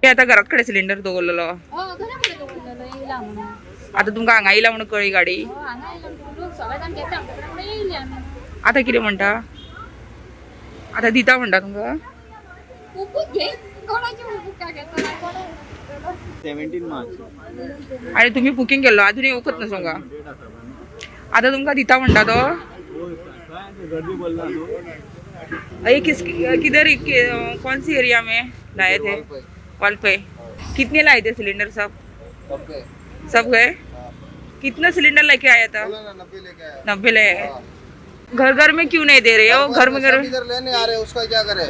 हे आता घरात कडे सिलेंडर दवरलेलो आता तुमकां हांगा येयला म्हणून कळ्ळी गाडी आता कितें म्हणटा आता दिता म्हणटा तुमकां 17 मार्च आणि तुम्ही बुकिंग केल्लो अजूनही वखत ना तुमकां आता तुमकां दिता म्हणटा तो गर्दी बोलला ये किधर कौन सी एरिया में लाए थे वालपे कितने लाए थे सिलेंडर सब गए कितना सिलेंडर लेके आया था 90 ले आए घर घर में क्यों नहीं दे रहे हो घर में इधर लेने आ रहे हैं उसका क्या करे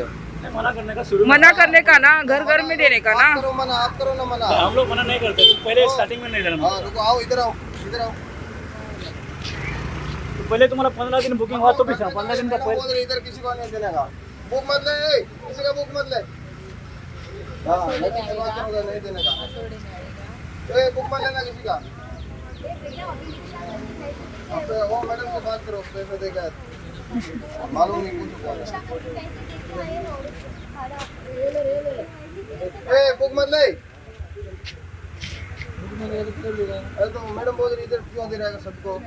मना करने का शुरू मना करने का ना घर घर में देने का ना आप करो ना मना हम लोग मना नहीं करते पहले स्टार्टिंग में नहीं देना हाँ रुको आओ इधर आओ तो पहले तुम्हारा 15 दिन बुकिंग हुआ तो भी 15 दिन का बोल रहे इधर किसी को नहीं देने का बुक मत ले किसी का बुक मत ले हाँ नहीं देने का बुक मत लेना किसी का वो मैडम से बात करो पैसे देगा मालूम नहीं कुछ बुक मत ले अरे तो मैडम बोल रही इधर क्यों दे रहा है सबको